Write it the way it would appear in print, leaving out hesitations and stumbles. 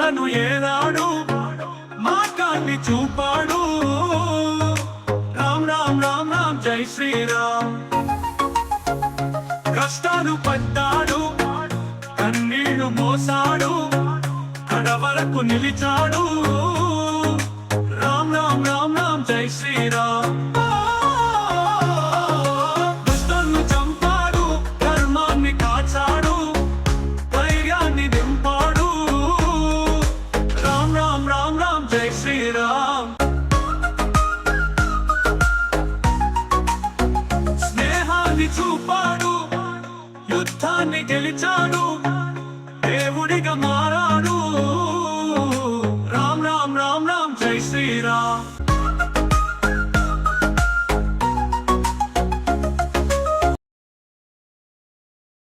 దుష్టులను ఏనాడు మార్గాన్ని చూపాడు. రామ్ రామ్ రామ్ రామ్ జై శ్రీరామ్. కష్టాలు పడ్డాడు, కన్నీళ్లు మోసాడు, కడవరకు నిలిచాడు. రామ్ రామ్ రామ్ రామ్ జై శ్రీరామ్. దుష్టులను చంపాడు, ధర్మాన్ని కాచాడు, ధైర్యాన్ని నింపాడు. రామ్ రామ్ రామ్ రామ్ జై శ్రీరామ్. స్నేహాన్ని చూపాడు, యుద్ధాన్ని గెలిచాడు, దేవుడిగా మారాడు.